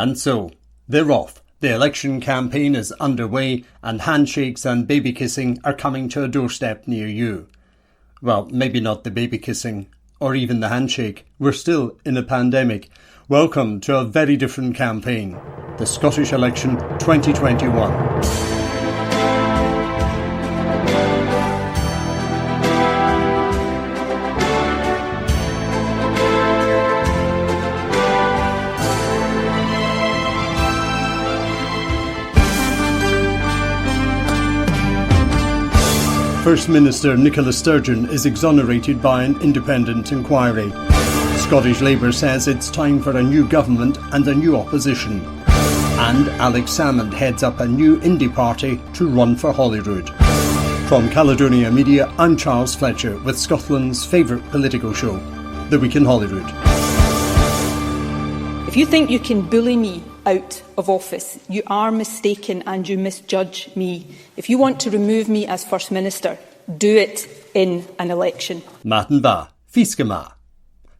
And so, they're off. The election campaign is underway and handshakes and baby kissing are coming to a doorstep near you. Well, maybe not the baby kissing or even the handshake. We're still in a pandemic. Welcome to a very different campaign. The Scottish election 2021. First Minister Nicola Sturgeon is exonerated by an independent inquiry. Scottish Labour says it's time for a new government and a new opposition. And Alex Salmond heads up a new indie party to run for Holyrood. From Caledonia Media, I'm Charles Fletcher with Scotland's favourite political show, The Week in Holyrood. If you think you can bully me out of office, you are mistaken and you misjudge me. If you want to remove me as First Minister, do it in an election. Matanba, Fiskama.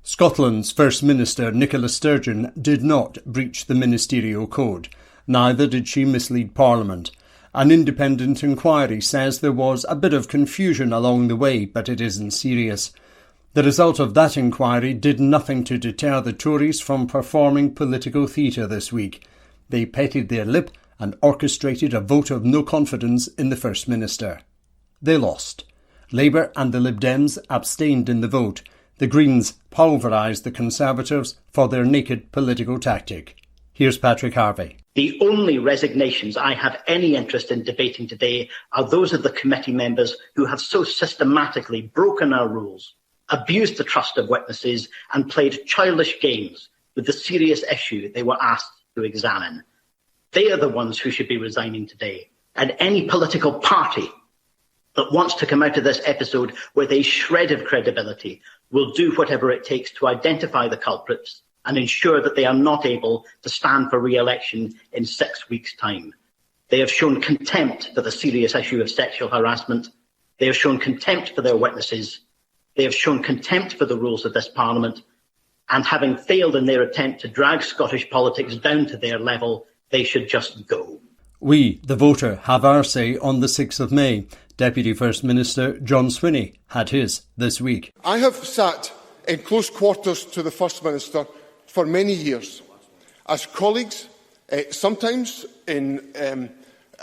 Scotland's First Minister Nicola Sturgeon did not breach the ministerial code. Neither did she mislead Parliament. An independent inquiry says there was a bit of confusion along the way, but it isn't serious. The result of that inquiry did nothing to deter the Tories from performing political theatre this week. They petted their lip and orchestrated a vote of no confidence in the First Minister. They lost. Labour and the Lib Dems abstained in the vote. The Greens pulverised the Conservatives for their naked political tactic. Here's Patrick Harvey. The only resignations I have any interest in debating today are those of the committee members who have so systematically broken our rules, abused the trust of witnesses and played childish games with the serious issue they were asked to examine. They are the ones who should be resigning today. And any political party that wants to come out of this episode with a shred of credibility will do whatever it takes to identify the culprits and ensure that they are not able to stand for re-election in 6 weeks' time. They have shown contempt for the serious issue of sexual harassment. They have shown contempt for their witnesses. They have shown contempt for the rules of this Parliament, and having failed in their attempt to drag Scottish politics down to their level, they should just go. We, the voter, have our say on the 6th of May. Deputy First Minister John Swinney had his this week. I have sat in close quarters to the First Minister for many years. As colleagues, sometimes in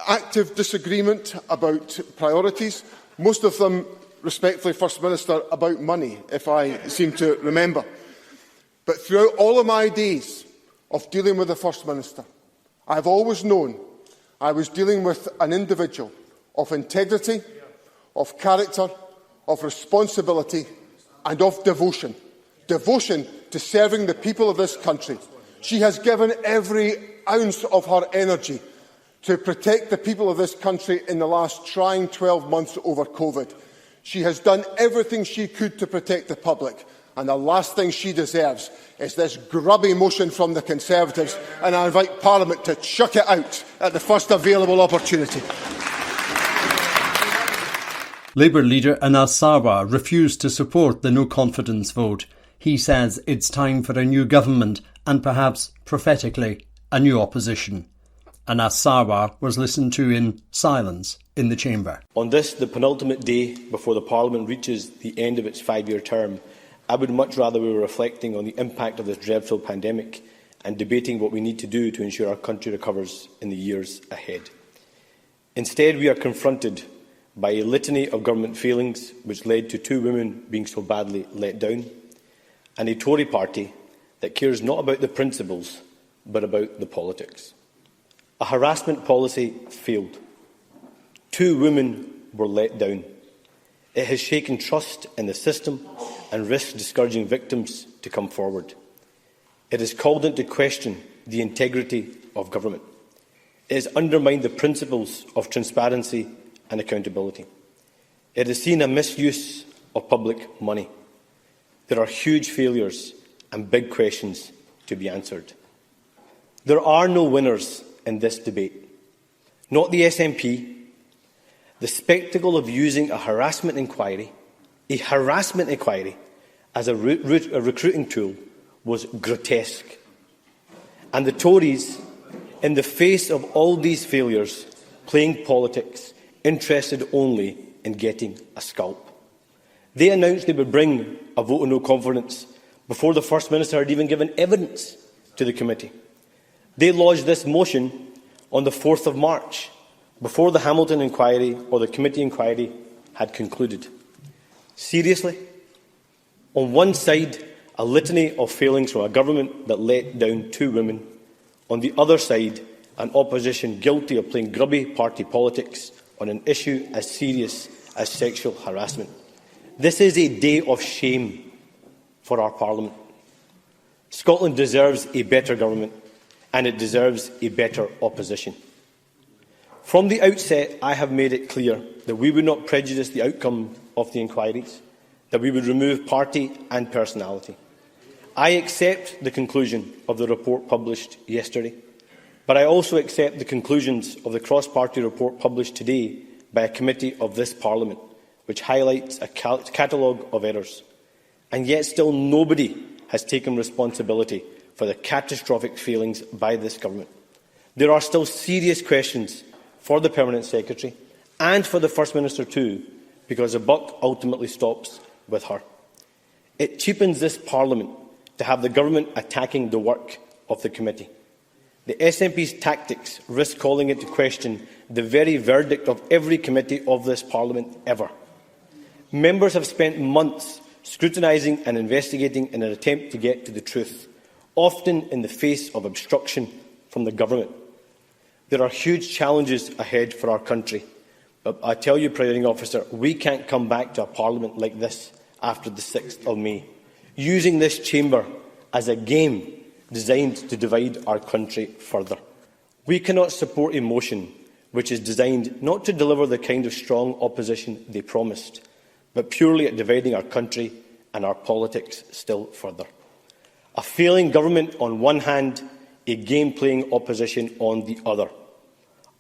active disagreement about priorities, most of them respectfully, First Minister, about money, if I seem to remember. But throughout all of my days of dealing with the First Minister, I have always known I was dealing with an individual of integrity, of character, of responsibility and of devotion. Devotion to serving the people of this country. She has given every ounce of her energy to protect the people of this country in the last trying 12 months over COVID. She has done everything she could to protect the public, and the last thing she deserves is this grubby motion from the Conservatives, and I invite Parliament to chuck it out at the first available opportunity. Labour leader Anas Sarwar refused to support the no-confidence vote. He says it's time for a new government and perhaps, prophetically, a new opposition. Anas Sarwar was listened to in silence in the chamber. On this, the penultimate day before the Parliament reaches the end of its 5-year term, I would much rather we were reflecting on the impact of this dreadful pandemic and debating what we need to do to ensure our country recovers in the years ahead. Instead, we are confronted by a litany of government failings which led to 2 women being so badly let down, and a Tory party that cares not about the principles but about the politics. A harassment policy failed. 2 women were let down. It has shaken trust in the system and risked discouraging victims to come forward. It has called into question the integrity of government. It has undermined the principles of transparency and accountability. It has seen a misuse of public money. There are huge failures and big questions to be answered. There are no winners in this debate. Not the SNP. The spectacle of using a harassment inquiry as a recruiting tool was grotesque. And the Tories, in the face of all these failures, playing politics, interested only in getting a scalp. They announced they would bring a vote of no confidence before the First Minister had even given evidence to the committee. They lodged this motion on the 4th of March, before the Hamilton inquiry or the committee inquiry had concluded. Seriously? On one side, a litany of failings from a government that let down 2 women. On the other side, an opposition guilty of playing grubby party politics on an issue as serious as sexual harassment. This is a day of shame for our Parliament. Scotland deserves a better government, and it deserves a better opposition. From the outset, I have made it clear that we would not prejudice the outcome of the inquiries, that we would remove party and personality. I accept the conclusion of the report published yesterday, but I also accept the conclusions of the cross-party report published today by a committee of this Parliament, which highlights a catalogue of errors. And yet still nobody has taken responsibility for the catastrophic failings by this government. There are still serious questions for the Permanent Secretary and for the First Minister too, because the buck ultimately stops with her. It cheapens this Parliament to have the government attacking the work of the committee. The SNP's tactics risk calling into question the very verdict of every committee of this Parliament ever. Members have spent months scrutinising and investigating in an attempt to get to the truth, often in the face of obstruction from the government. There are huge challenges ahead for our country, but I tell you, Presiding Officer, we can't come back to a Parliament like this after the 6th of May, using this chamber as a game designed to divide our country further. We cannot support a motion which is designed not to deliver the kind of strong opposition they promised, but purely at dividing our country and our politics still further. A failing government on one hand, a game-playing opposition on the other.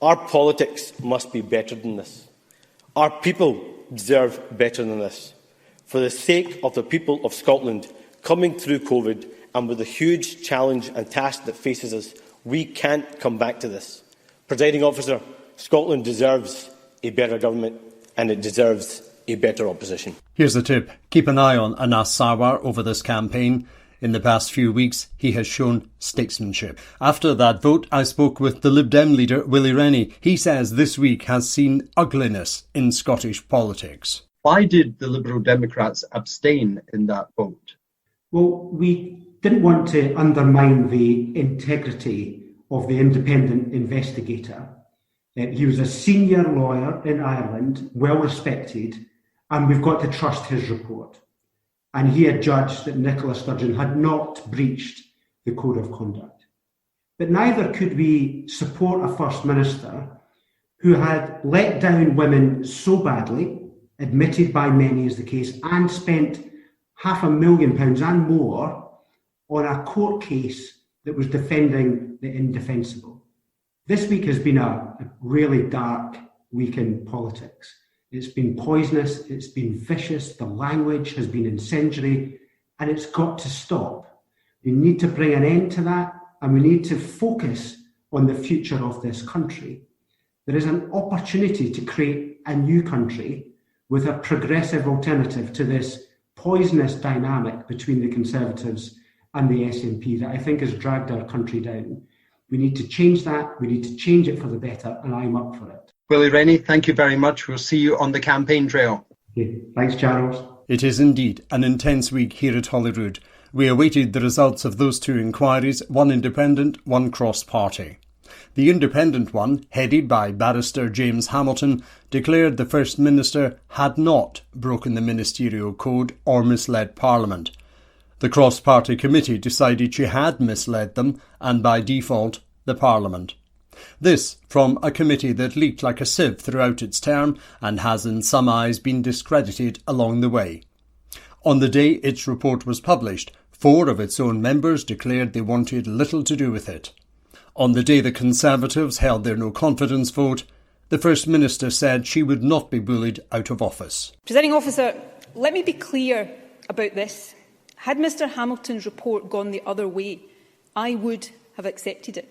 Our politics must be better than this. Our people deserve better than this. For the sake of the people of Scotland coming through COVID and with the huge challenge and task that faces us, we can't come back to this. Presiding Officer, Scotland deserves a better government and it deserves a better opposition. Here's the tip. Keep an eye on Anas Sarwar over this campaign. In the past few weeks, he has shown statesmanship. After that vote, I spoke with the Lib Dem leader, Willie Rennie. He says this week has seen ugliness in Scottish politics. Why did the Liberal Democrats abstain in that vote? Well, we didn't want to undermine the integrity of the independent investigator. He was a senior lawyer in Ireland, well respected, and we've got to trust his report. And he had judged that Nicola Sturgeon had not breached the Code of Conduct. But neither could we support a First Minister who had let down women so badly, admitted by many is the case, and spent £500,000 and more on a court case that was defending the indefensible. This week has been a really dark week in politics. It's been poisonous, it's been vicious, the language has been incendiary, and it's got to stop. We need to bring an end to that, and we need to focus on the future of this country. There is an opportunity to create a new country with a progressive alternative to this poisonous dynamic between the Conservatives and the SNP that I think has dragged our country down. We need to change that, we need to change it for the better, and I'm up for it. Willie Rennie, thank you very much. We'll see you on the campaign trail. Okay. Thanks, Charles. It is indeed an intense week here at Holyrood. We awaited the results of those 2 inquiries, one independent, one cross-party. The independent one, headed by Barrister James Hamilton, declared the First Minister had not broken the ministerial code or misled Parliament. The cross-party committee decided she had misled them and, by default, the Parliament. This from a committee that leaked like a sieve throughout its term and has in some eyes been discredited along the way. On the day its report was published, 4 of its own members declared they wanted little to do with it. On the day the Conservatives held their no-confidence vote, the First Minister said she would not be bullied out of office. Presiding Officer, let me be clear about this. Had Mr Hamilton's report gone the other way, I would have accepted it.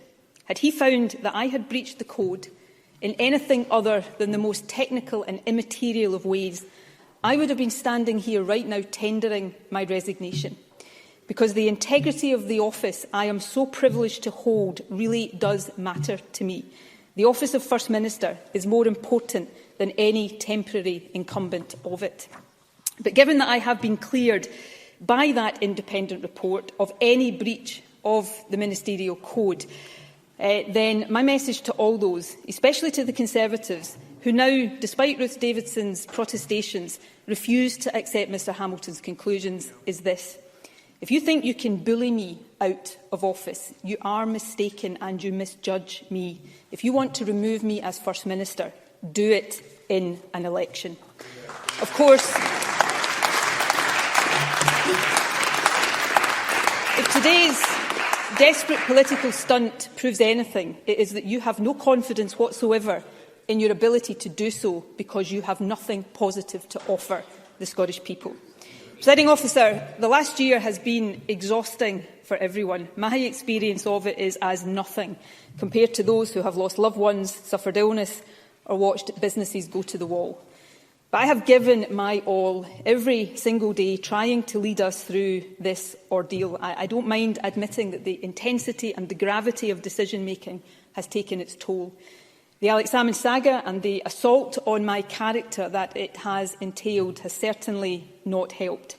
Had he found that I had breached the code in anything other than the most technical and immaterial of ways, I would have been standing here right now tendering my resignation, because the integrity of the office I am so privileged to hold really does matter to me. The office of First Minister is more important than any temporary incumbent of it. But given that I have been cleared by that independent report of any breach of the ministerial code, then my message to all those, especially to the Conservatives, who now, despite Ruth Davidson's protestations, refuse to accept Mr Hamilton's conclusions, is this. If you think you can bully me out of office, you are mistaken and you misjudge me. If you want to remove me as First Minister, do it in an election. Of course, if today's desperate political stunt proves anything, it is that you have no confidence whatsoever in your ability to do so, because you have nothing positive to offer the Scottish people. Presiding Officer, the last year has been exhausting for everyone. My experience of it is as nothing compared to those who have lost loved ones, suffered illness or watched businesses go to the wall. But I have given my all every single day trying to lead us through this ordeal. I don't mind admitting that the intensity and the gravity of decision-making has taken its toll. The Alex Salmond saga and the assault on my character that it has entailed has certainly not helped.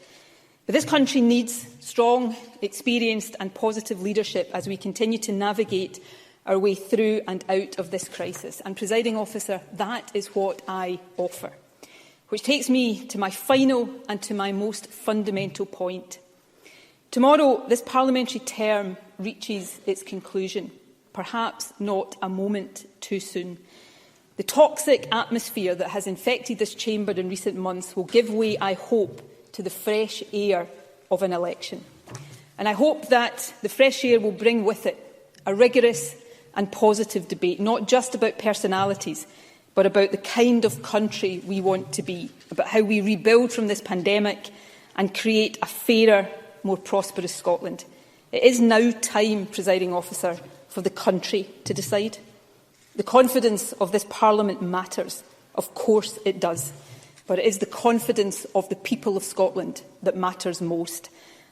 But this country needs strong, experienced and positive leadership as we continue to navigate our way through and out of this crisis. And, Presiding Officer, that is what I offer. Which takes me to my final and to my most fundamental point. Tomorrow, this parliamentary term reaches its conclusion. Perhaps not a moment too soon. The toxic atmosphere that has infected this chamber in recent months will give way, I hope, to the fresh air of an election. And I hope that the fresh air will bring with it a rigorous and positive debate, not just about personalities, but about the kind of country we want to be, about how we rebuild from this pandemic and create a fairer, more prosperous Scotland. It is now time, Presiding Officer, for the country to decide. The confidence of this Parliament matters. Of course it does. But it is the confidence of the people of Scotland that matters most.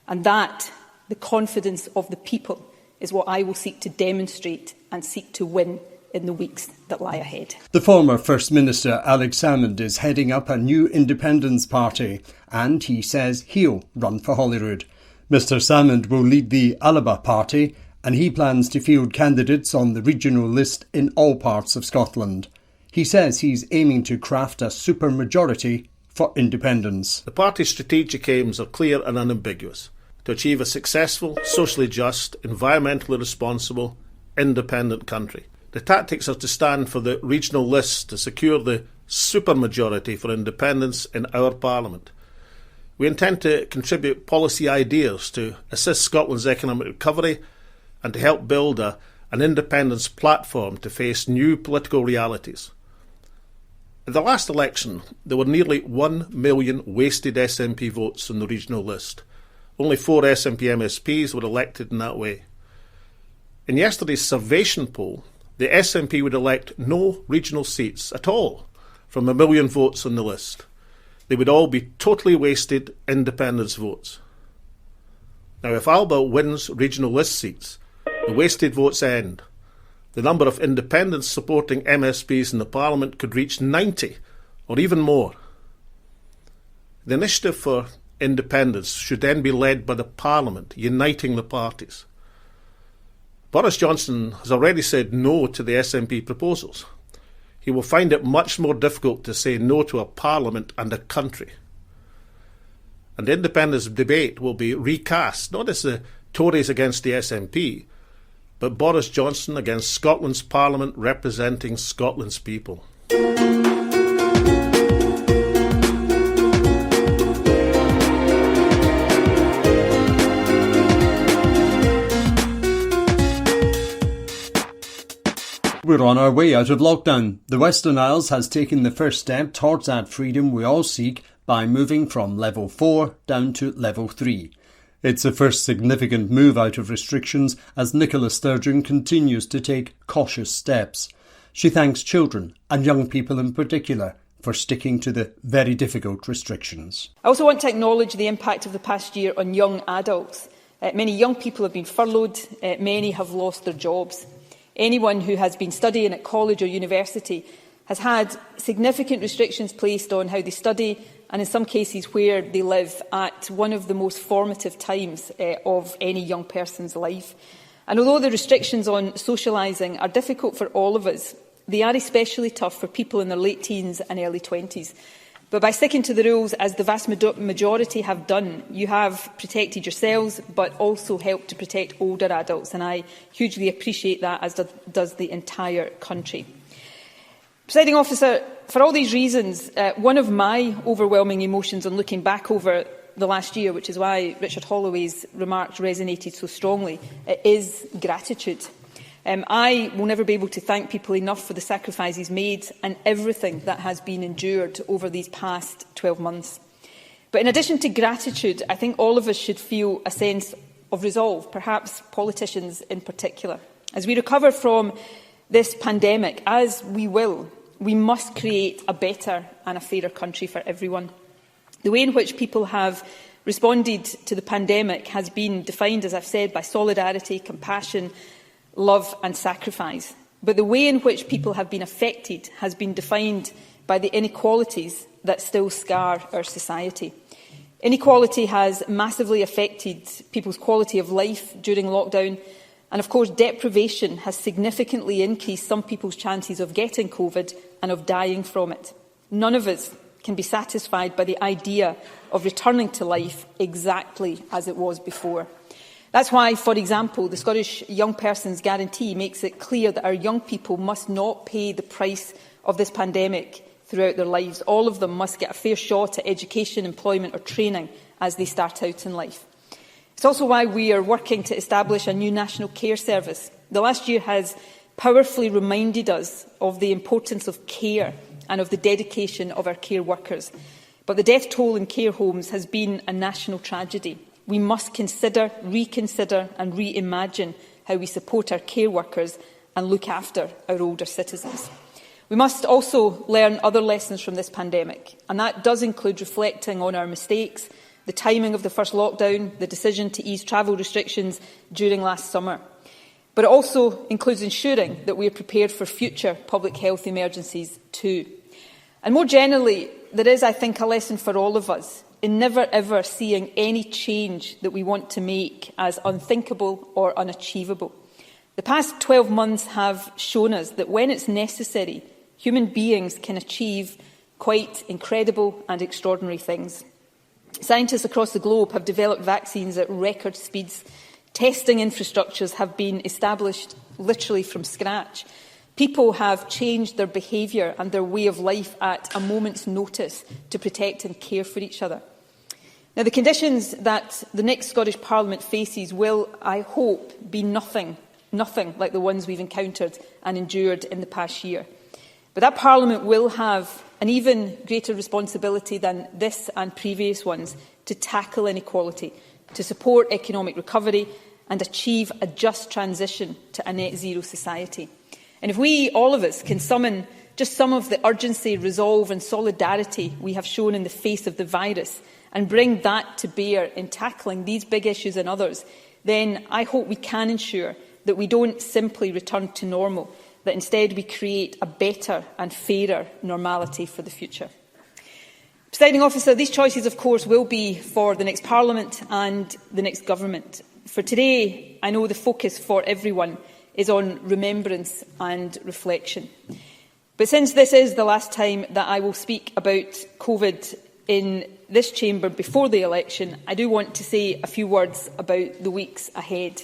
And that, the confidence of the people, is what I will seek to demonstrate and seek to win in the weeks that lie ahead. The former First Minister Alex Salmond is heading up a new independence party, and he says he'll run for Holyrood. Mr Salmond will lead the Alba party, and he plans to field candidates on the regional list in all parts of Scotland. He says he's aiming to craft a supermajority for independence. The party's strategic aims are clear and unambiguous: to achieve a successful, socially just, environmentally responsible, independent country. The tactics are to stand for the regional list to secure the supermajority for independence in our Parliament. We intend to contribute policy ideas to assist Scotland's economic recovery and to help build an independence platform to face new political realities. In the last election, there were nearly 1 million wasted SNP votes on the regional list. Only 4 SNP MSPs were elected in that way. In yesterday's Survation poll, the SNP would elect no regional seats at all from 1 million votes on the list. They would all be totally wasted independence votes. Now, if Alba wins regional list seats, the wasted votes end. The number of independents supporting MSPs in the Parliament could reach 90 or even more. The initiative for independence should then be led by the Parliament, uniting the parties. Boris Johnson has already said no to the SNP proposals. He will find it much more difficult to say no to a Parliament and a country. And the independence debate will be recast, not as the Tories against the SNP, but Boris Johnson against Scotland's Parliament representing Scotland's people. We're on our way out of lockdown. The Western Isles has taken the first step towards that freedom we all seek by moving from level 4 down to level 3. It's the first significant move out of restrictions as Nicola Sturgeon continues to take cautious steps. She thanks children, and young people in particular, for sticking to the very difficult restrictions. I also want to acknowledge the impact of the past year on young adults. Many young people have been furloughed, many have lost their jobs. Anyone who has been studying at college or university has had significant restrictions placed on how they study and in some cases where they live at one of the most formative times of any young person's life. And although the restrictions on socialising are difficult for all of us, they are especially tough for people in their late teens and early 20s. But by sticking to the rules, as the vast majority have done, you have protected yourselves, but also helped to protect older adults. And I hugely appreciate that, as does the entire country. Presiding Officer, for all these reasons, one of my overwhelming emotions on looking back over the last year, which is why Richard Holloway's remarks resonated so strongly, is gratitude. I will never be able to thank people enough for the sacrifices made and everything that has been endured over these past 12 months. But in addition to gratitude, I think all of us should feel a sense of resolve, perhaps politicians in particular. As we recover from this pandemic, as we will, we must create a better and a fairer country for everyone. The way in which people have responded to the pandemic has been defined, as I've said, by solidarity, compassion, love and sacrifice. But the way in which people have been affected has been defined by the inequalities that still scar our society. Inequality has massively affected people's quality of life during lockdown, and of course deprivation has significantly increased some people's chances of getting COVID and of dying from it. None of us can be satisfied by the idea of returning to life exactly as it was before. That's why, for example, the Scottish Young Persons Guarantee makes it clear that our young people must not pay the price of this pandemic throughout their lives. All of them must get a fair shot at education, employment or training as they start out in life. It's also why we are working to establish a new national care service. The last year has powerfully reminded us of the importance of care and of the dedication of our care workers. But the death toll in care homes has been a national tragedy. We must consider, reconsider and reimagine how we support our care workers and look after our older citizens. We must also learn other lessons from this pandemic, and that does include reflecting on our mistakes, the timing of the first lockdown, the decision to ease travel restrictions during last summer. But it also includes ensuring that we are prepared for future public health emergencies too. And more generally, there is, I think, a lesson for all of us in never ever seeing any change that we want to make as unthinkable or unachievable. The past 12 months have shown us that when it's necessary, human beings can achieve quite incredible and extraordinary things. Scientists across the globe have developed vaccines at record speeds. Testing infrastructures have been established literally from scratch. People have changed their behaviour and their way of life at a moment's notice to protect and care for each other. Now, the conditions that the next Scottish Parliament faces will, I hope, be nothing like the ones we've encountered and endured in the past year. But that Parliament will have an even greater responsibility than this and previous ones to tackle inequality, to support economic recovery and achieve a just transition to a net zero society. And if we, all of us, can summon just some of the urgency, resolve and solidarity we have shown in the face of the virus and bring that to bear in tackling these big issues and others, then I hope we can ensure that we don't simply return to normal, that instead we create a better and fairer normality for the future. Presiding Officer, these choices, of course, will be for the next Parliament and the next Government. For today, I know the focus for everyone is on remembrance and reflection. But since this is the last time that I will speak about COVID in this chamber before the election, I do want to say a few words about the weeks ahead.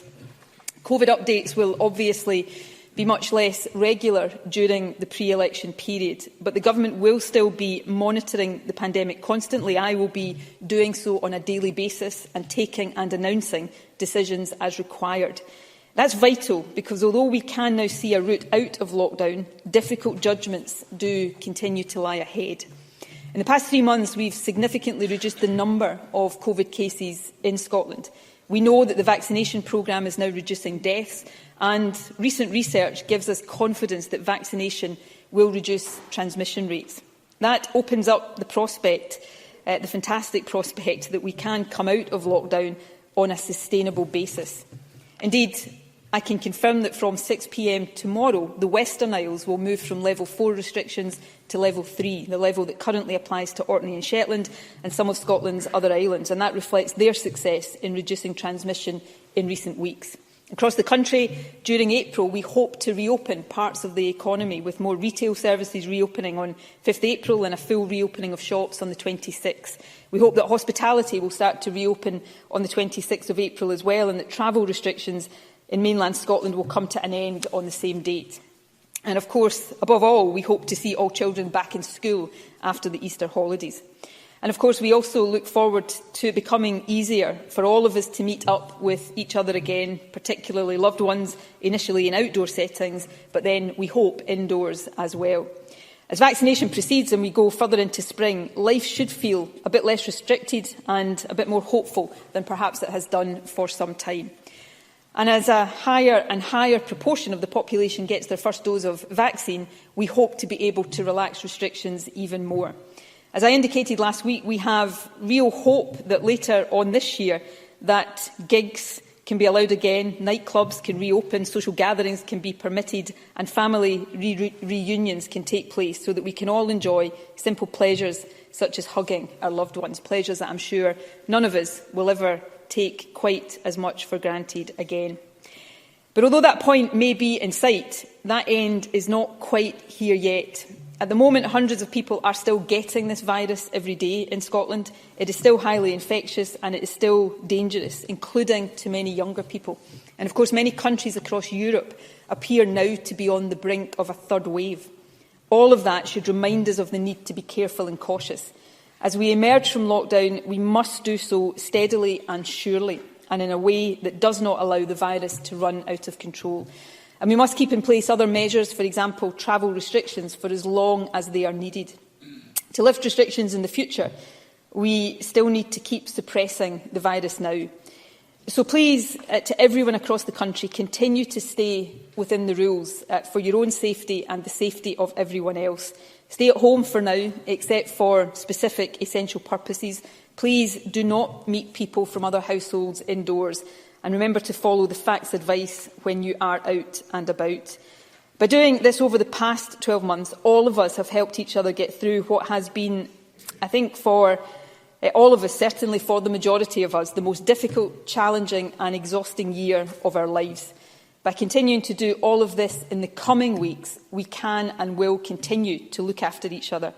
COVID updates will obviously be much less regular during the pre-election period, but the Government will still be monitoring the pandemic constantly. I will be doing so on a daily basis and taking and announcing decisions as required. That's vital because although we can now see a route out of lockdown, difficult judgments do continue to lie ahead. In the past 3 months, we've significantly reduced the number of COVID cases in Scotland. We know that the vaccination programme is now reducing deaths, and recent research gives us confidence that vaccination will reduce transmission rates. That opens up the prospect, the fantastic prospect, that we can come out of lockdown on a sustainable basis. Indeed, I can confirm that from 6 p.m. tomorrow, the Western Isles will move from level 4 restrictions to level 3, the level that currently applies to Orkney and Shetland and some of Scotland's other islands, and that reflects their success in reducing transmission in recent weeks. Across the country, during April, we hope to reopen parts of the economy, with more retail services reopening on 5th April and a full reopening of shops on the 26th. We hope that hospitality will start to reopen on the 26th of April as well, and that travel restrictions in mainland Scotland will come to an end on the same date. And of course, above all, we hope to see all children back in school after the Easter holidays. And of course, we also look forward to it becoming easier for all of us to meet up with each other again, particularly loved ones, initially in outdoor settings, but then we hope indoors as well. As vaccination proceeds and we go further into spring, life should feel a bit less restricted and a bit more hopeful than perhaps it has done for some time. And as a higher and higher proportion of the population gets their first dose of vaccine, we hope to be able to relax restrictions even more. As I indicated last week, we have real hope that later on this year that gigs can be allowed again, nightclubs can reopen, social gatherings can be permitted, and family reunions can take place, so that we can all enjoy simple pleasures such as hugging our loved ones, pleasures that I'm sure none of us will ever take quite as much for granted again. But although that point may be in sight, that end is not quite here yet. At the moment, hundreds of people are still getting this virus every day in Scotland. It is still highly infectious and it is still dangerous, including to many younger people. And of course, many countries across Europe appear now to be on the brink of a third wave. All of that should remind us of the need to be careful and cautious. As we emerge from lockdown, we must do so steadily and surely, and in a way that does not allow the virus to run out of control. And we must keep in place other measures, for example, travel restrictions, for as long as they are needed. To lift restrictions in the future, we still need to keep suppressing the virus now. So please, to everyone across the country, continue to stay within the rules for your own safety and the safety of everyone else. Stay at home for now, except for specific essential purposes. Please do not meet people from other households indoors. And remember to follow the facts advice when you are out and about. By doing this over the past 12 months, all of us have helped each other get through what has been, I think, for all of us, certainly for the majority of us, the most difficult, challenging and exhausting year of our lives. By continuing to do all of this in the coming weeks, we can and will continue to look after each other.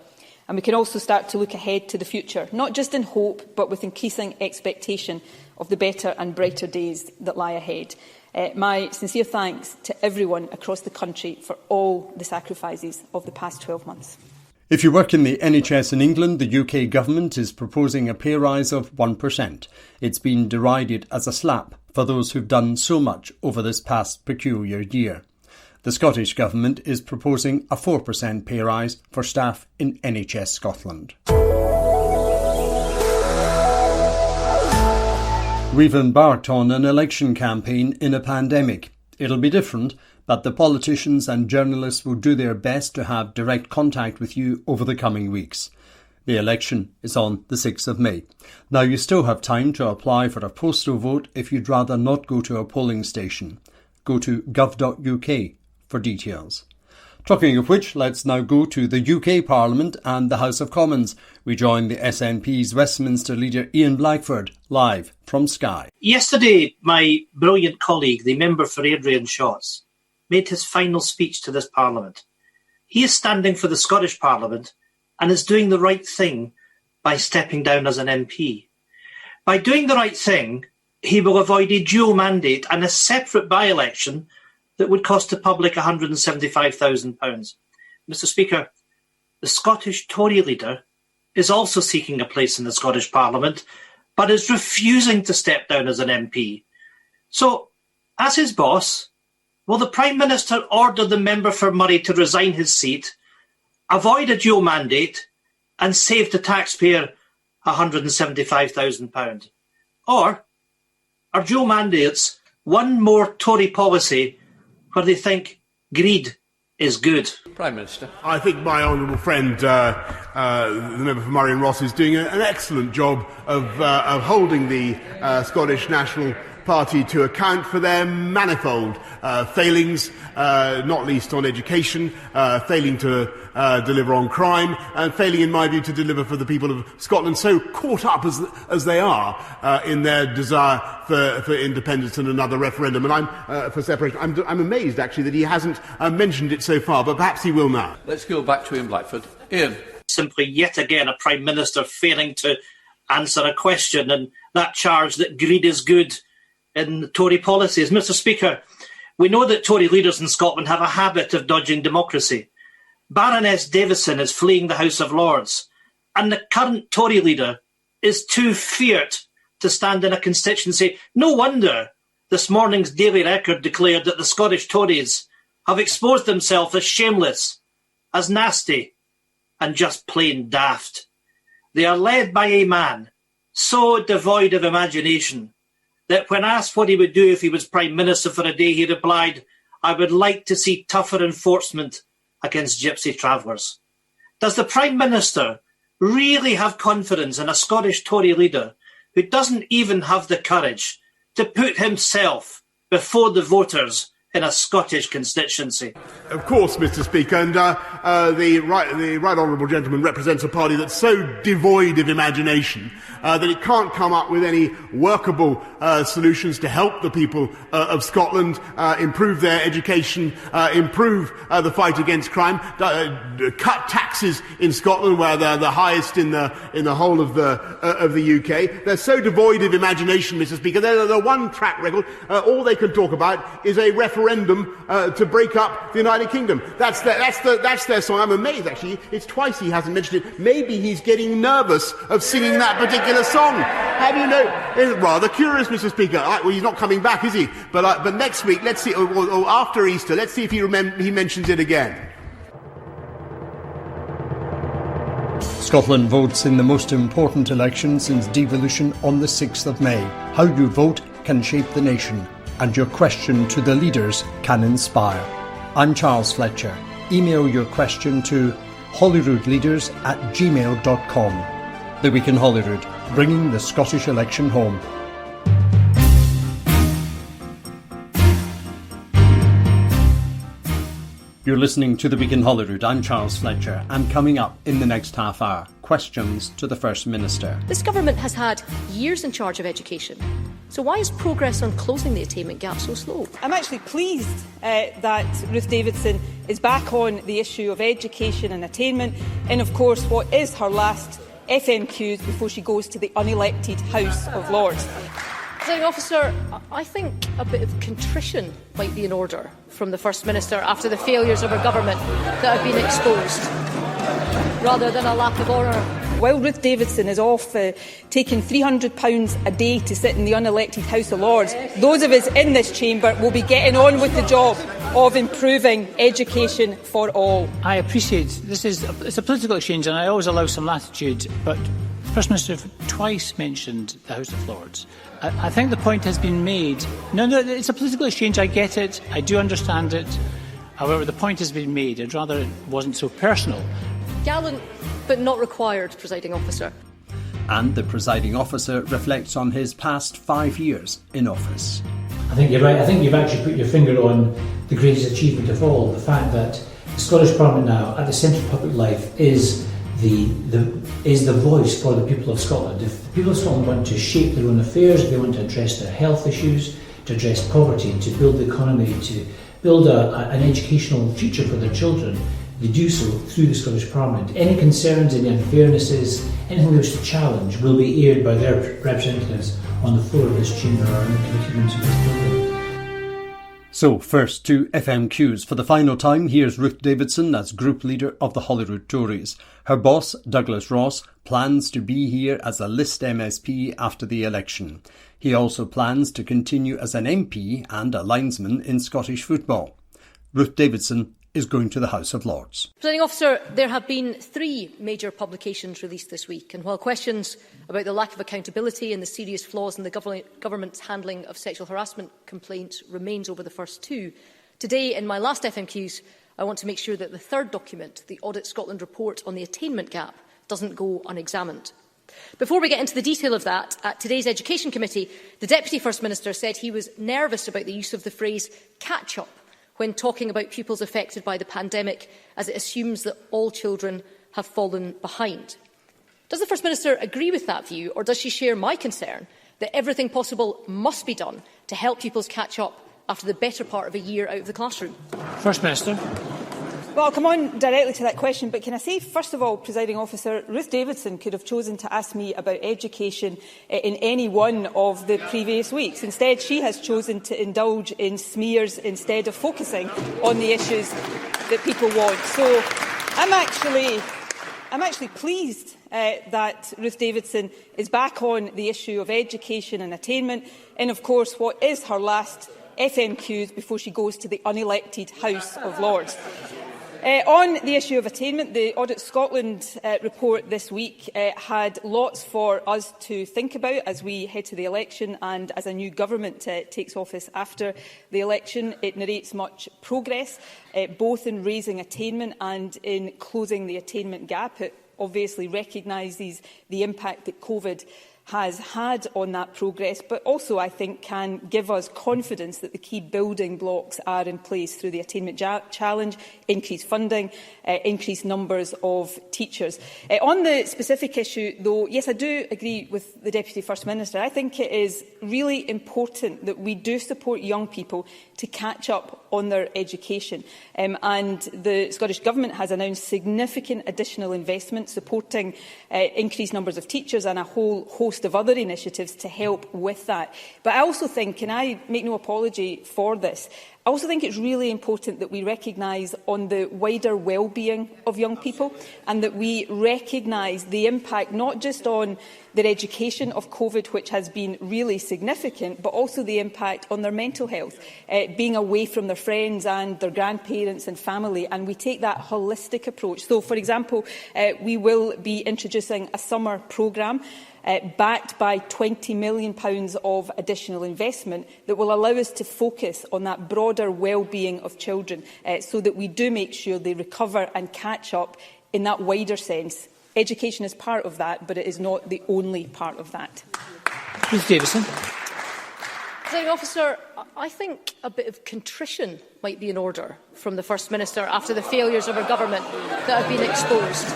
And we can also start to look ahead to the future, not just in hope, but with increasing expectation of the better and brighter days that lie ahead. My sincere thanks to everyone across the country for all the sacrifices of the past 12 months. If you work in the NHS in England, the UK government is proposing a pay rise of 1%. It's been derided as a slap for those who've done so much over this past peculiar year. The Scottish Government is proposing a 4% pay rise for staff in NHS Scotland. We've embarked on an election campaign in a pandemic. It'll be different, but the politicians and journalists will do their best to have direct contact with you over the coming weeks. The election is on the 6th of May. Now, you still have time to apply for a postal vote if you'd rather not go to a polling station. Go to gov.uk for details. Talking of which, let's now go to the UK Parliament and the House of Commons. We join the SNP's Westminster leader Ian Blackford, live from Skye. Yesterday, my brilliant colleague, the member for Adrian Shotts, made his final speech to this Parliament. He is standing for the Scottish Parliament and is doing the right thing by stepping down as an MP. By doing the right thing, he will avoid a dual mandate and a separate by-election that would cost the public £175,000. Mr. Speaker, the Scottish Tory leader is also seeking a place in the Scottish Parliament, but is refusing to step down as an MP. So, as his boss, will the Prime Minister order the member for Moray to resign his seat, avoid a dual mandate, and save the taxpayer £175,000? Or or Joe mandates one more Tory policy where they think greed is good? Prime Minister. I think my honourable friend, the member for Murray and Ross, is doing an excellent job of holding the Scottish National Party to account for their manifold failings, not least on education, failing to deliver on crime, and failing, in my view, to deliver for the people of Scotland, so caught up as they are in their desire for independence and another referendum. And for separation. I'm amazed, actually, that he hasn't mentioned it so far, but perhaps he will now. Let's go back to Ian Blackford. Ian. Simply yet again a Prime Minister failing to answer a question, and that charge that greed is good in Tory policies. Mr. Speaker, we know that Tory leaders in Scotland have a habit of dodging democracy. Baroness Davison is fleeing the House of Lords, and the current Tory leader is too feared to stand in a constituency. No wonder this morning's Daily Record declared that the Scottish Tories have exposed themselves as shameless, as nasty, and just plain daft. They are led by a man so devoid of imagination that when asked what he would do if he was Prime Minister for a day, he replied, "I would like to see tougher enforcement against gypsy travellers." Does the Prime Minister really have confidence in a Scottish Tory leader who doesn't even have the courage to put himself before the voters in a Scottish constituency? Of course, Mr. Speaker, and the right honourable gentleman represents a party that's so devoid of imagination that it can't come up with any workable solutions to help the people of Scotland improve their education, improve the fight against crime, cut taxes in Scotland where they're the highest in the whole of the UK. They're so devoid of imagination, Mr. Speaker. They're the one track record. All they can talk about is a referendum to break up the United Kingdom. That's their song. I'm amazed, actually. It's twice he hasn't mentioned it. Maybe he's getting nervous of singing that particular song. Have you know? It's rather curious, Mr. Speaker. Well, he's not coming back, is he? But next week, let's see, or after Easter, let's see if he mentions it again. Scotland votes in the most important election since devolution on the 6th of May. How you vote can shape the nation, and your question to the leaders can inspire. I'm Charles Fletcher. Email your question to holyroodleaders@gmail.com. The Week in Holyrood, bringing the Scottish election home. You're listening to The Week in Holyrood. I'm Charles Fletcher, and coming up in the next half hour, questions to the First Minister. This government has had years in charge of education. So why is progress on closing the attainment gap so slow? I'm actually pleased that Ruth Davidson is back on the issue of education and attainment in, of course, what is her last FMQs before she goes to the unelected House of Lords. Presiding Officer, I think a bit of contrition might be in order from the First Minister after the failures of her government that have been exposed, rather than a lack of honour. While Ruth Davidson is off taking £300 a day to sit in the unelected House of Lords, those of us in this chamber will be getting on with the job of improving education for all. I appreciate it's a political exchange, and I always allow some latitude, but the First Minister twice mentioned the House of Lords. I think the point has been made. No, it's a political exchange. I get it. I do understand it. However, the point has been made. I'd rather it wasn't so personal. Gallant, but not required, Presiding Officer. And the Presiding Officer reflects on his past 5 years in office. I think you're right. I think you've actually put your finger on the greatest achievement of all, the fact that the Scottish Parliament now, at the centre of public life, is the voice for the people of Scotland. If the people of Scotland want to shape their own affairs, if they want to address their health issues, to address poverty, to build the economy, to build an educational future for their children, they do so through the Scottish Parliament. Any concerns, any unfairnesses, anything they wish to challenge will be aired by their representatives on the floor of this chamber or in the committee rooms of this building. So, first to FMQs. For the final time, here's Ruth Davidson as Group Leader of the Holyrood Tories. Her boss, Douglas Ross, plans to be here as a list MSP after the election. He also plans to continue as an MP and a linesman in Scottish football. Ruth Davidson is going to the House of Lords. Presiding Officer, there have been 3 major publications released this week, and while questions about the lack of accountability and the serious flaws in the government's handling of sexual harassment complaints remains over the first 2, today, in my last FMQs, I want to make sure that the 3rd document, the Audit Scotland report on the attainment gap, doesn't go unexamined. Before we get into the detail of that, at today's Education Committee, the Deputy First Minister said he was nervous about the use of the phrase catch-up when talking about pupils affected by the pandemic, as it assumes that all children have fallen behind. Does the First Minister agree with that view, or does she share my concern that everything possible must be done to help pupils catch up after the better part of a year out of the classroom? First Minister. Well, I'll come on directly to that question, but can I say, first of all, Presiding Officer, Ruth Davidson could have chosen to ask me about education in any one of the previous weeks. Instead, she has chosen to indulge in smears instead of focusing on the issues that people want. So I'm actually pleased that Ruth Davidson is back on the issue of education and attainment in, of course, what is her last FMQs before she goes to the unelected House of Lords. On the issue of attainment, the Audit Scotland report this week had lots for us to think about as we head to the election and as a new government takes office after the election. It narrates much progress, both in raising attainment and in closing the attainment gap. It obviously recognises the impact that COVID has had on that progress, but also, I think, can give us confidence that the key building blocks are in place through the Attainment Challenge, increased funding, increased numbers of teachers. On the specific issue, though, yes, I do agree with the Deputy First Minister. I think it is really important that we do support young people to catch up on their education. And the Scottish Government has announced significant additional investment supporting increased numbers of teachers and a whole host of other initiatives to help with that. But I also think, and I make no apology for this, I also think it's really important that we recognise on the wider well-being of young people and that we recognise the impact not just on their education of COVID, which has been really significant, but also the impact on their mental health, being away from their friends and their grandparents and family, and we take that holistic approach. So, for example, we will be introducing a summer programme backed by £20 million of additional investment that will allow us to focus on that broader well-being of children so that we do make sure they recover and catch up in that wider sense. Education is part of that, but it is not the only part of that. Ruth Davidson. Presiding Officer, I think a bit of contrition might be in order from the First Minister after the failures of her government that have been exposed,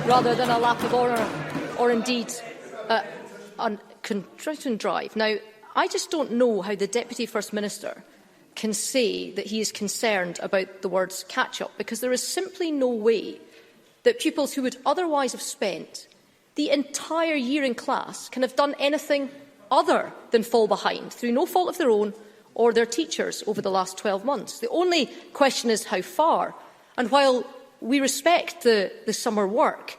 rather than a lack of honour or indeed a contrition drive. Now, I just don't know how the Deputy First Minister can say that he is concerned about the words catch-up, because there is simply no way that pupils who would otherwise have spent the entire year in class can have done anything other than fall behind through no fault of their own or their teachers over the last 12 months. The only question is how far. And while we respect the summer work,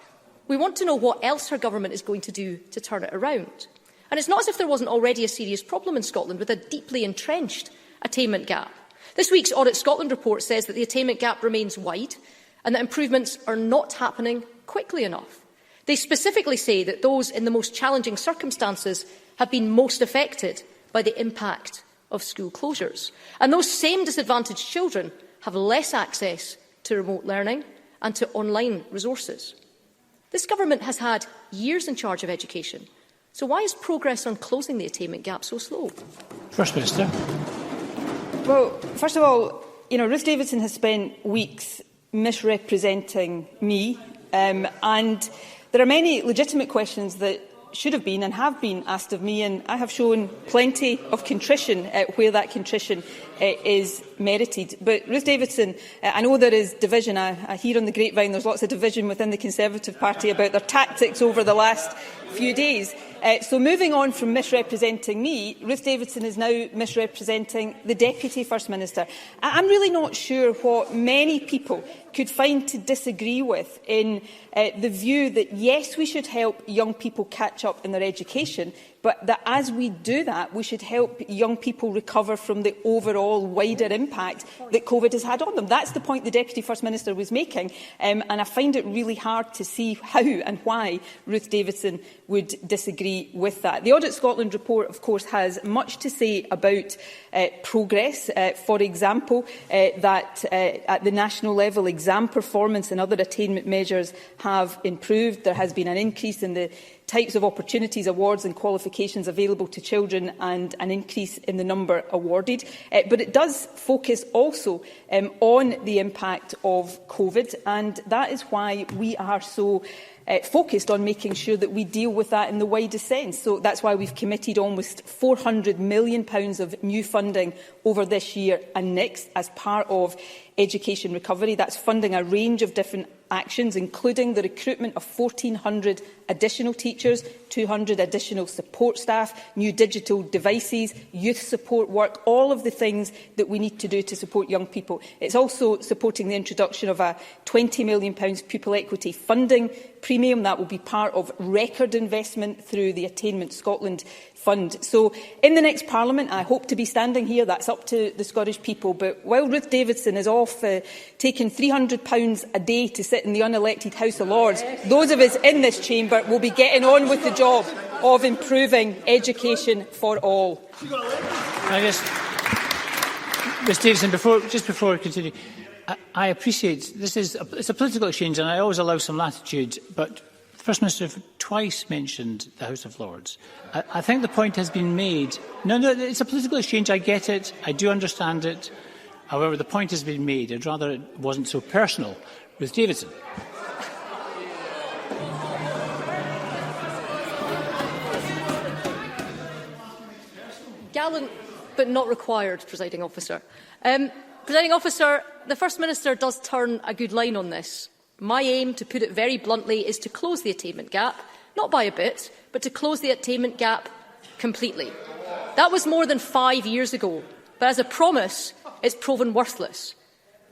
we want to know what else her government is going to do to turn it around. And it's not as if there wasn't already a serious problem in Scotland with a deeply entrenched attainment gap. This week's Audit Scotland report says that the attainment gap remains wide and that improvements are not happening quickly enough. They specifically say that those in the most challenging circumstances have been most affected by the impact of school closures. And those same disadvantaged children have less access to remote learning and to online resources. This government has had years in charge of education. So why is progress on closing the attainment gap so slow? First Minister. Well, first of all, Ruth Davidson has spent weeks misrepresenting me, and there are many legitimate questions that should have been and have been asked of me, and I have shown plenty of contrition where that contrition is merited. But Ruth Davidson, I know there is division. I hear on the grapevine there's lots of division within the Conservative Party about their tactics over the last few days. So moving on from misrepresenting me, Ruth Davidson is now misrepresenting the Deputy First Minister. I'm really not sure what many people could find to disagree with in the view that, yes, we should help young people catch up in their education, but that as we do that, we should help young people recover from the overall wider impact that COVID has had on them. That's the point the Deputy First Minister was making, and I find it really hard to see how and why Ruth Davidson would disagree with that. The Audit Scotland report, of course, has much to say about progress. For example, that at the national level, exam performance and other attainment measures have improved. There has been an increase in the types of opportunities, awards and qualifications available to children, and an increase in the number awarded. But it does focus also on the impact of COVID, and that is why we are so focused on making sure that we deal with that in the widest sense. So that's why we've committed almost £400 million of new funding over this year and next as part of education recovery. That's funding a range of different actions, including the recruitment of 1,400 additional teachers, 200 additional support staff, new digital devices, youth support work, all of the things that we need to do to support young people. It's also supporting the introduction of a £20 million pupil equity funding premium. That will be part of record investment through the Attainment Scotland Fund. So in the next Parliament, I hope to be standing here. That's up to the Scottish people. But while Ruth Davidson is off taking £300 a day to sit in the unelected House of Lords, those of us in this chamber will be getting on with the job of improving education for all. Ms Davidson, just before we continue, I appreciate it's a political exchange, and I always allow some latitude, but the First Minister twice mentioned the House of Lords. I think the point has been made. No, it's a political exchange. I get it. I do understand it. However, the point has been made. I'd rather it wasn't so personal. Ruth Davidson. Gallant but not required, Presiding Officer. Presiding Officer, the First Minister does turn a good line on this. My aim, to put it very bluntly, is to close the attainment gap, not by a bit, but to close the attainment gap completely. That was more than 5 years ago, but as a promise, it's proven worthless.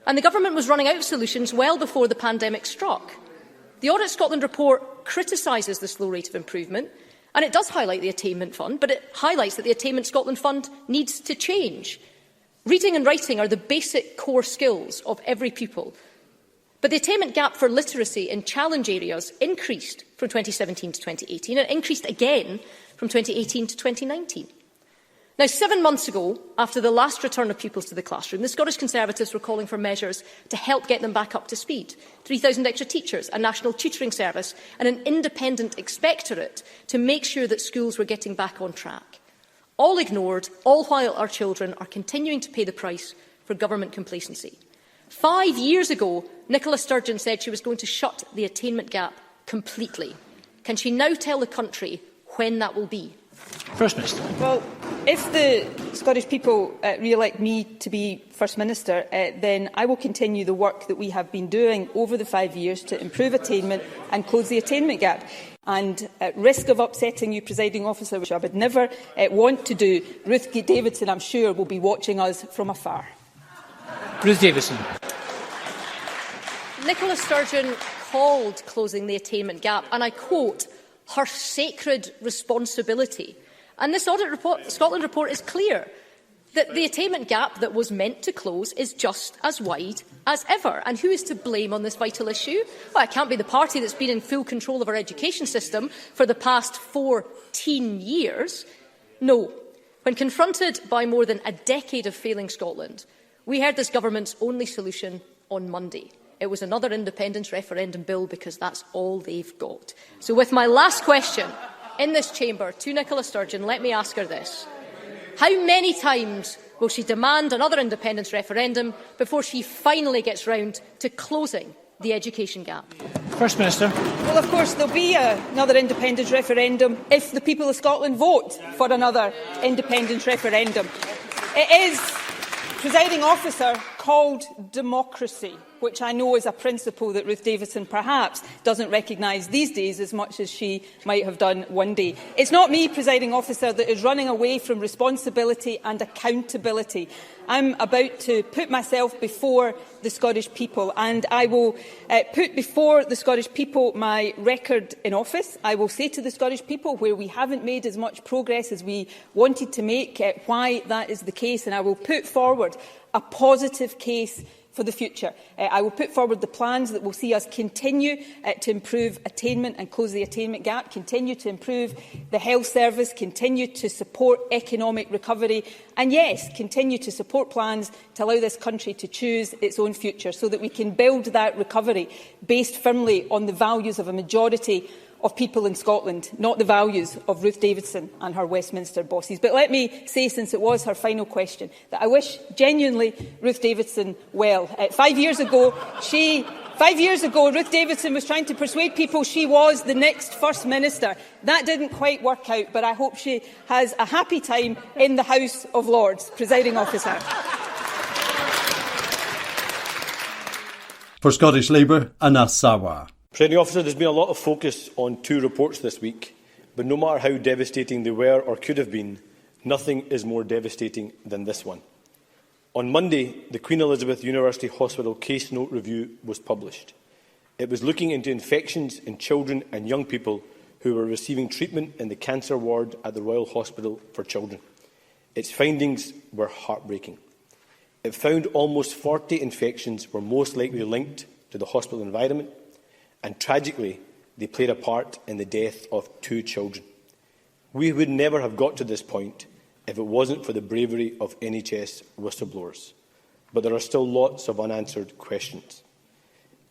And the Government was running out of solutions well before the pandemic struck. The Audit Scotland report criticises the slow rate of improvement, and it does highlight the Attainment Fund, but it highlights that the Attainment Scotland Fund needs to change. Reading and writing are the basic core skills of every pupil. But the attainment gap for literacy in challenge areas increased from 2017 to 2018 and increased again from 2018 to 2019. Now, 7 months ago, after the last return of pupils to the classroom, the Scottish Conservatives were calling for measures to help get them back up to speed. 3,000 extra teachers, a national tutoring service and an independent inspectorate to make sure that schools were getting back on track. All ignored, all while our children are continuing to pay the price for government complacency. 5 years ago, Nicola Sturgeon said she was going to shut the attainment gap completely. Can she now tell the country when that will be? First Minister. Well, if the Scottish people re-elect me to be First Minister, then I will continue the work that we have been doing over the 5 years to improve attainment and close the attainment gap. And at risk of upsetting you, Presiding Officer, which I would never want to do, Ruth Davidson, I'm sure, will be watching us from afar. Ruth Davidson. Nicola Sturgeon called closing the attainment gap, and I quote, her sacred responsibility. And this Audit Scotland report is clear that the attainment gap that was meant to close is just as wide as ever. And who is to blame on this vital issue? Well, it can't be the party that's been in full control of our education system for the past 14 years. No. When confronted by more than a decade of failing Scotland, we heard this government's only solution on Monday. It was another independence referendum bill because that's all they've got. So with my last question in this chamber to Nicola Sturgeon, let me ask her this. How many times will she demand another independence referendum before she finally gets round to closing the education gap? First Minister. Well, of course, there'll be another independence referendum if the people of Scotland vote for another independence referendum. It is, Presiding Officer, called democracy, which I know is a principle that Ruth Davidson perhaps doesn't recognise these days as much as she might have done one day. It's not me, Presiding Officer, that is running away from responsibility and accountability. I'm about to put myself before the Scottish people, and I will put before the Scottish people my record in office. I will say to the Scottish people where we haven't made as much progress as we wanted to make, why that is the case, and I will put forward a positive case for the future. I will put forward the plans that will see us continue to improve attainment and close the attainment gap, continue to improve the health service, continue to support economic recovery, and yes, continue to support plans to allow this country to choose its own future so that we can build that recovery based firmly on the values of a majority of people in Scotland, not the values of Ruth Davidson and her Westminster bosses. But let me say, since it was her final question, that I wish genuinely Ruth Davidson well. 5 years ago, Ruth Davidson was trying to persuade people she was the next First Minister. That didn't quite work out, but I hope she has a happy time in the House of Lords. Presiding Officer. For Scottish Labour, Anas Sarwar. Presiding Officer, there's been a lot of focus on two reports this week, but no matter how devastating they were or could have been, nothing is more devastating than this one. On Monday, the Queen Elizabeth University Hospital Case Note Review was published. It was looking into infections in children and young people who were receiving treatment in the cancer ward at the Royal Hospital for Children. Its findings were heartbreaking. It found almost 40 infections were most likely linked to the hospital environment, and tragically, they played a part in the death of 2 children. We would never have got to this point if it wasn't for the bravery of NHS whistleblowers. But there are still lots of unanswered questions.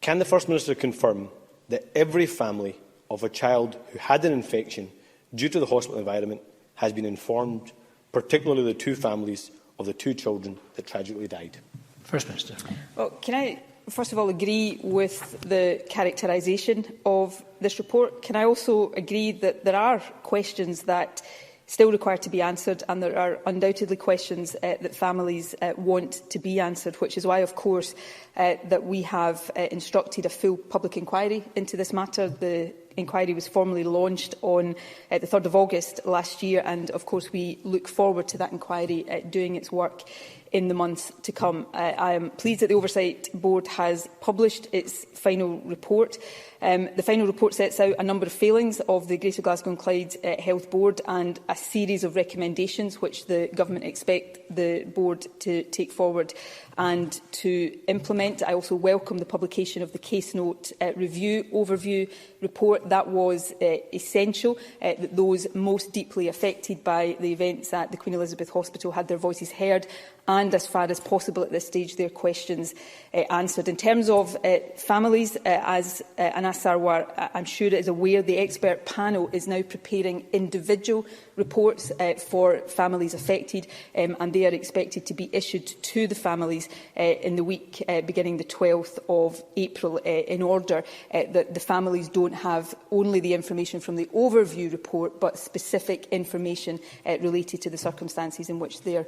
Can the First Minister confirm that every family of a child who had an infection due to the hospital environment has been informed, particularly the 2 families of the 2 children that tragically died? First Minister. Well, can I first of all agree with the characterisation of this report? Can I also agree that there are questions that still require to be answered, and there are undoubtedly questions that families want to be answered, which is why, of course, that we have instructed a full public inquiry into this matter. The inquiry was formally launched on the 3rd of August last year, and of course we look forward to that inquiry doing its work in the months to come. I am pleased that the Oversight Board has published its final report. The final report sets out a number of failings of the Greater Glasgow and Clyde Health Board and a series of recommendations which the Government expect the Board to take forward and to implement. I also welcome the publication of the Case Note Review Overview report. That was essential, that those most deeply affected by the events at the Queen Elizabeth Hospital had their voices heard and, as far as possible at this stage, their questions answered. In terms of families, as Anas Sarwar, I'm sure, is aware, the expert panel is now preparing individual reports for families affected, and they are expected to be issued to the families in the week beginning the 12th of April, in order that the families don't have only the information from the overview report, but specific information related to the circumstances in which their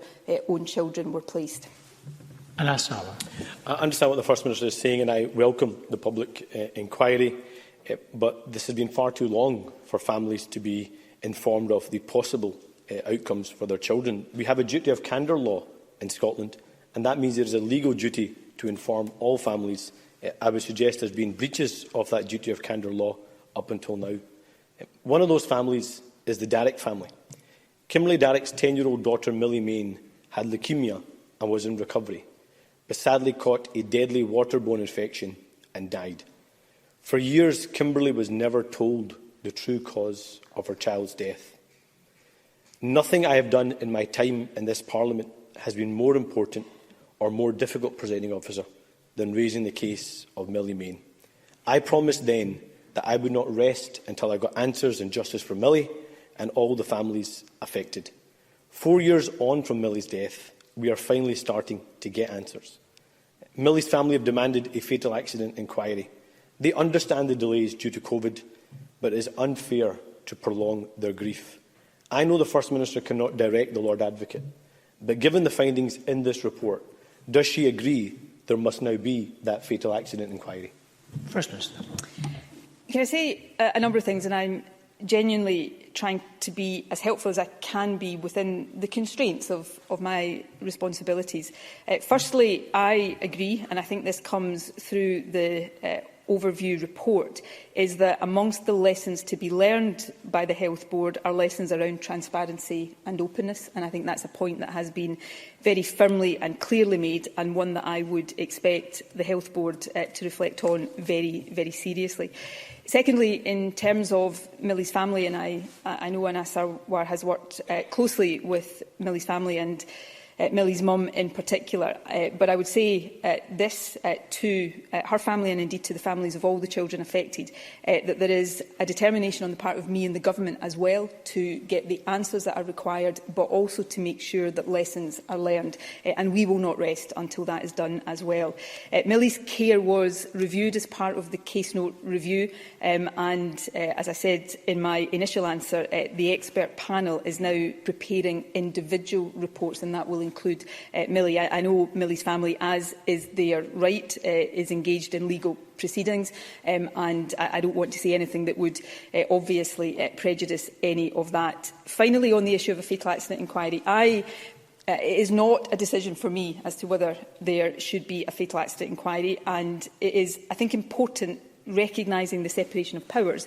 own children were placed. Anas Salmond. I understand what the First Minister is saying, and I welcome the public inquiry, but this has been far too long for families to be informed of the possible outcomes for their children. We have a duty of candour law in Scotland, and that means there is a legal duty to inform all families. I would suggest there has been breaches of that duty of candour law up until now. One of those families is the Darroch family. Kimberly Darroch's 10-year-old daughter Millie Mayne had leukaemia and was in recovery, but sadly caught a deadly waterborne infection and died. For years, Kimberly was never told the true cause of her child's death. Nothing I have done in my time in this Parliament has been more important or more difficult, Presiding Officer, than raising the case of Millie Mayne. I promised then that I would not rest until I got answers and justice for Millie and all the families affected. 4 years on from Millie's death, we are finally starting to get answers. Millie's family have demanded a fatal accident inquiry. They understand the delays due to COVID, but it is unfair to prolong their grief. I know the First Minister cannot direct the Lord Advocate, but given the findings in this report, Does she agree there must now be that fatal accident inquiry? First Minister. Can I say a number of things, and I'm genuinely trying to be as helpful as I can be within the constraints of my responsibilities. Firstly, I agree, and I think this comes through the overview report, is that amongst the lessons to be learned by the Health Board are lessons around transparency and openness, and I think that's a point that has been very firmly and clearly made, and one that I would expect the Health Board to reflect on very, very seriously. Secondly, in terms of Millie's family, and I know Anas Sarwar has worked closely with Millie's family and Millie's mum in particular, but I would say this to her family and indeed to the families of all the children affected, that there is a determination on the part of me and the government as well to get the answers that are required, but also to make sure that lessons are learned, and we will not rest until that is done as well. Millie's care was reviewed as part of the case note review, and as I said in my initial answer, the expert panel is now preparing individual reports, and that will include Millie. I know Millie's family, as is their right, is engaged in legal proceedings, and I don't want to say anything that would obviously prejudice any of that. Finally, on the issue of a fatal accident inquiry, it is not a decision for me as to whether there should be a fatal accident inquiry, and it is, I think, important recognising the separation of powers,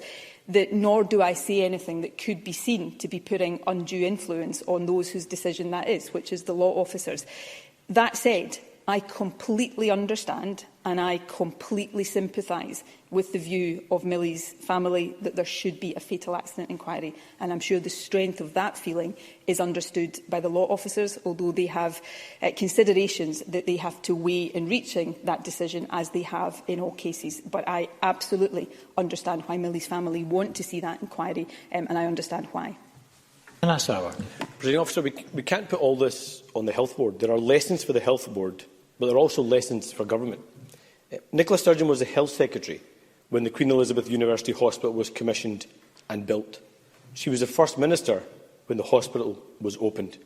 that nor do I say anything that could be seen to be putting undue influence on those whose decision that is, which is the law officers. That said, I completely understand and I completely sympathise with the view of Millie's family that there should be a fatal accident inquiry, and I'm sure the strength of that feeling is understood by the law officers, although they have considerations that they have to weigh in reaching that decision, as they have in all cases. But I absolutely understand why Millie's family want to see that inquiry, and I understand why. Presiding Officer, we can't put all this on the Health Board. There are lessons for the Health Board, but there are also lessons for government. Nicola Sturgeon was the Health Secretary when the Queen Elizabeth University Hospital was commissioned and built. She was the First Minister when the hospital was opened.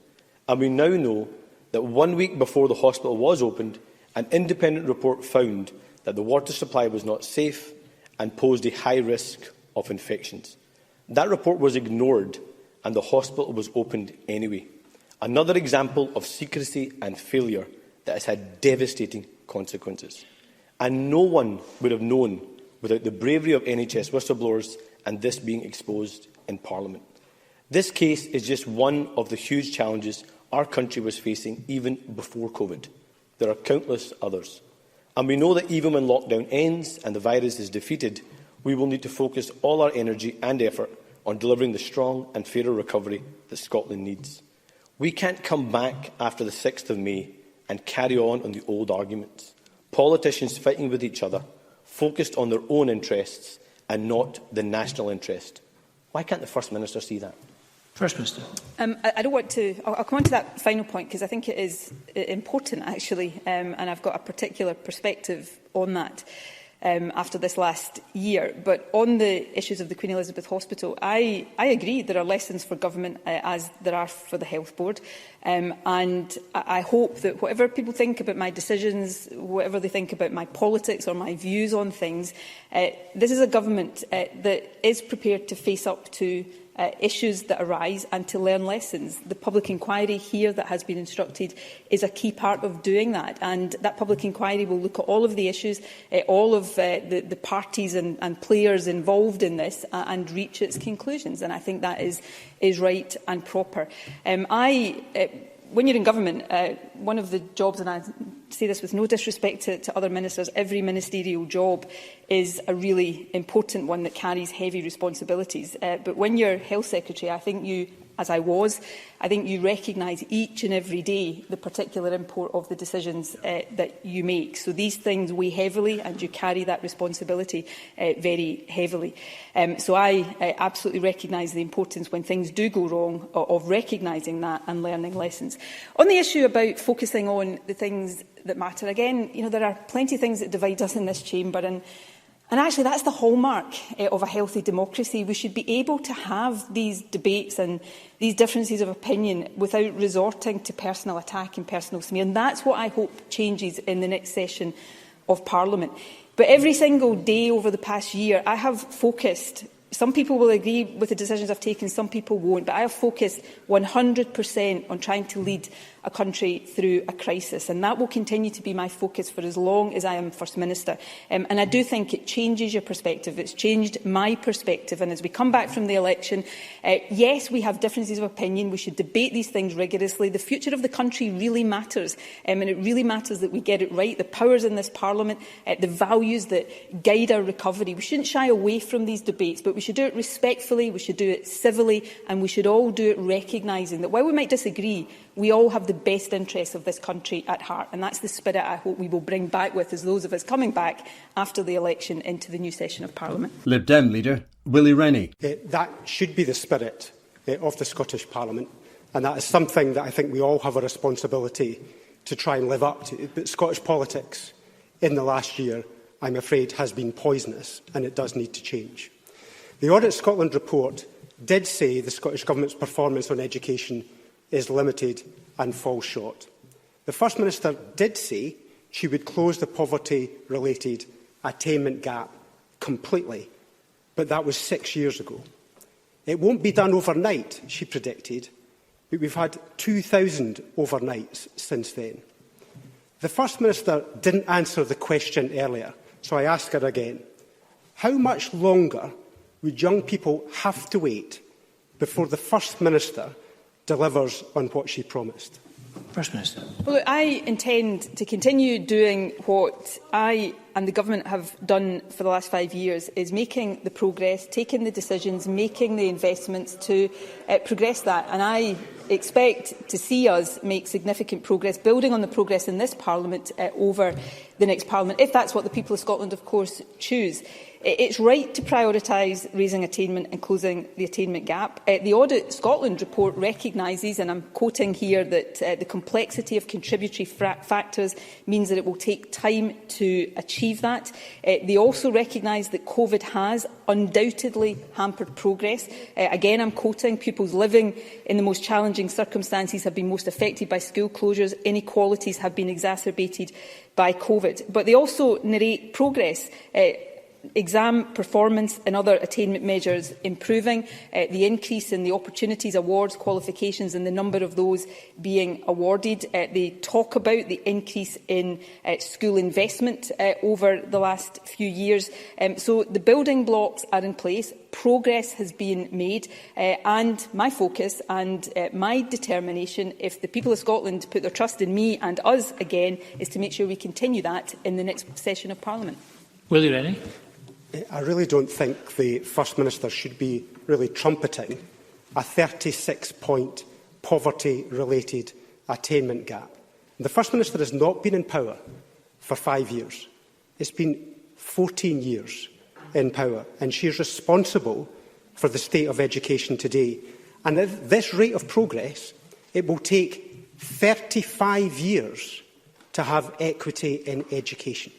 And we now know that 1 week before the hospital was opened, an independent report found that the water supply was not safe and posed a high risk of infections. That report was ignored and the hospital was opened anyway. Another example of secrecy and failure that has had devastating consequences. And no one would have known without the bravery of NHS whistleblowers and this being exposed in Parliament. This case is just one of the huge challenges our country was facing even before COVID. There are countless others. And we know that even when lockdown ends and the virus is defeated, we will need to focus all our energy and effort on delivering the strong and fairer recovery that Scotland needs. We can't come back after the 6th of May and carry on the old arguments. Politicians fighting with each other, focused on their own interests and not the national interest. Why can't the First Minister see that? First Minister. I don't want to... I'll come on to that final point because I think it is important, actually, and I've got a particular perspective on that after this last year. But on the issues of the Queen Elizabeth Hospital, I agree there are lessons for government as there are for the Health Board. And I hope that whatever people think about my decisions, whatever they think about my politics or my views on things, this is a government that is prepared to face up to issues that arise and to learn lessons. The public inquiry here that has been instructed is a key part of doing that, and that public inquiry will look at all of the issues, all of the parties and players involved in this and reach its conclusions, and I think that is right and proper. When you're in government, one of the jobs, and I say this with no disrespect to other ministers, every ministerial job is a really important one that carries heavy responsibilities. But when you're Health Secretary, I think you, as I was, I think you recognise each and every day the particular import of the decisions that you make. So these things weigh heavily and you carry that responsibility very heavily. So I absolutely recognise the importance when things do go wrong of recognising that and learning lessons. On the issue about focusing on the things that matter, again, there are plenty of things that divide us in this chamber, and And actually, that's the hallmark of a healthy democracy. We should be able to have these debates and these differences of opinion without resorting to personal attack and personal smear. And that's what I hope changes in the next session of Parliament. But every single day over the past year, I have focused. Some people will agree with the decisions I've taken, some people won't, but I have focused 100% on trying to lead a country through a crisis, and that will continue to be my focus for as long as I am First Minister. And I do think it changes your perspective. It's changed my perspective, and as we come back from the election, yes, we have differences of opinion. We should debate these things rigorously. The future of the country really matters, and it really matters that we get it right. The powers in this Parliament, the values that guide our recovery. We shouldn't shy away from these debates, but we should do it respectfully, we should do it civilly, and we should all do it recognising that while we might disagree, we all have the best interests of this country at heart. And that's the spirit I hope we will bring back with us, those of us coming back after the election into the new session of Parliament. Lib Dem leader Willie Rennie. That should be the spirit of the Scottish Parliament, and that is something that I think we all have a responsibility to try and live up to. But Scottish politics in the last year, I'm afraid, has been poisonous, and it does need to change. The Audit Scotland report did say the Scottish Government's performance on education is limited and falls short. The First Minister did say she would close the poverty-related attainment gap completely, but that was 6 years ago. It won't be done overnight, she predicted, but we've had 2,000 overnights since then. The First Minister didn't answer the question earlier, so I ask her again. How much longer would young people have to wait before the First Minister delivers on what she promised? First Minister. Well, look, I intend to continue doing what I and the Government have done for the last 5 years, is making the progress, taking the decisions, making the investments to progress that. And I expect to see us make significant progress, building on the progress in this Parliament over the next Parliament, if that's what the people of Scotland, of course, choose. It's right to prioritise raising attainment and closing the attainment gap. The Audit Scotland report recognises, and I'm quoting here, that the complexity of contributory factors means that it will take time to achieve that. They also recognise that COVID has undoubtedly hampered progress. Again, I'm quoting, pupils living in the most challenging circumstances have been most affected by school closures. Inequalities have been exacerbated by COVID. But they also narrate progress. Exam performance and other attainment measures improving, the increase in the opportunities, awards, qualifications and the number of those being awarded. They talk about the increase in school investment over the last few years. So the building blocks are in place, progress has been made, and my focus and my determination, if the people of Scotland put their trust in me and us again, is to make sure we continue that in the next session of Parliament. Willie Rennie. I really don't think the First Minister should be really trumpeting a 36-point poverty-related attainment gap. The First Minister has not been in power for 5 years. It's been 14 years in power, and she is responsible for the state of education today. And at this rate of progress, it will take 35 years to have equity in education.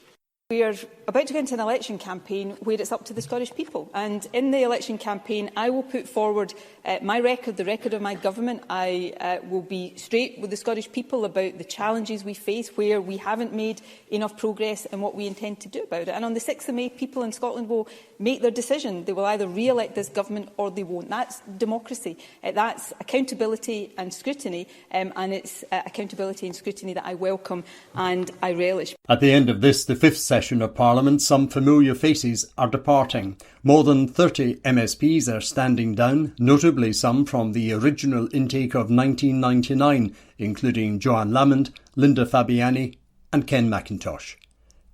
We are about to go into an election campaign where it's up to the Scottish people. And in the election campaign, I will put forward my record, the record of my government. I will be straight with the Scottish people about the challenges we face, where we haven't made enough progress and what we intend to do about it. And on the 6th of May, people in Scotland will make their decision. They will either re-elect this government or they won't. That's democracy. That's accountability and scrutiny. And it's accountability and scrutiny that I welcome and I relish. At the end of this, the 5th session of Parliament, some familiar faces are departing. More than 30 MSPs are standing down, notably some from the original intake of 1999, including Joanne Lamond, Linda Fabiani and Ken McIntosh.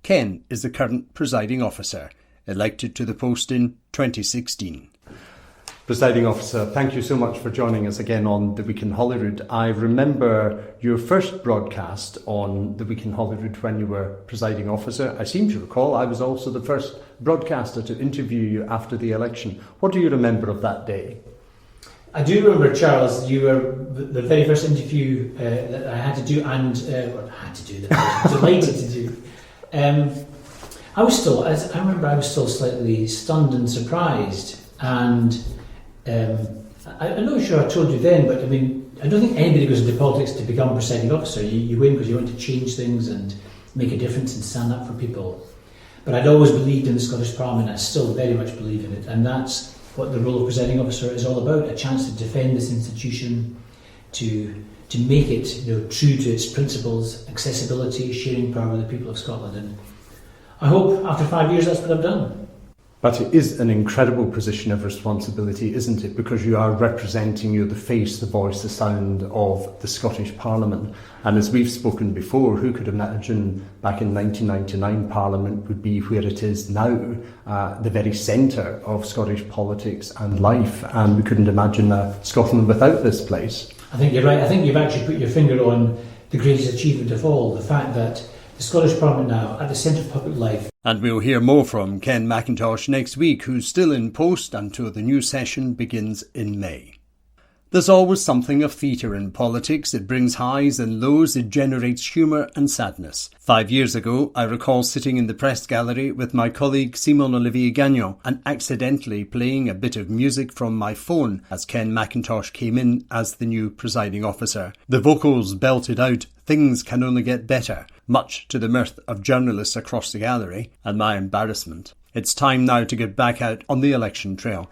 Ken is the current presiding officer, elected to the post in 2016. Presiding Officer, thank you so much for joining us again on The Week in Holyrood. I remember your first broadcast on The Week in Holyrood when you were Presiding Officer. I seem to recall I was also the first broadcaster to interview you after the election. What do you remember of that day? I do remember, Charles, you were the very first interview that I had to do, and that I was delighted to do. I remember I was still slightly stunned and surprised, and I'm not sure I told you then, but I mean, I don't think anybody goes into politics to become presiding officer. You win because you want to change things and make a difference and stand up for people. But I'd always believed in the Scottish Parliament. I still very much believe in it, and that's what the role of presiding officer is all about: a chance to defend this institution, to make it true to its principles, accessibility, sharing power with the people of Scotland. And I hope after 5 years that's what I've done. But it is an incredible position of responsibility, isn't it? Because you are representing, you're the face, the voice, the sound of the Scottish Parliament. And as we've spoken before, who could imagine back in 1999 Parliament would be where it is now, the very centre of Scottish politics and life. And we couldn't imagine Scotland without this place. I think you're right. I think you've actually put your finger on the greatest achievement of all, the fact that the Scottish Parliament now at the centre of public life. And we'll hear more from Ken McIntosh next week, who's still in post until the new session begins in May. There's always something of theatre in politics. It brings highs and lows, it generates humour and sadness. 5 years ago, I recall sitting in the press gallery with my colleague Simon Olivier Gagnon and accidentally playing a bit of music from my phone as Ken McIntosh came in as the new presiding officer. The vocals belted out, "Things can only get better," much to the mirth of journalists across the gallery and my embarrassment. It's time now to get back out on the election trail.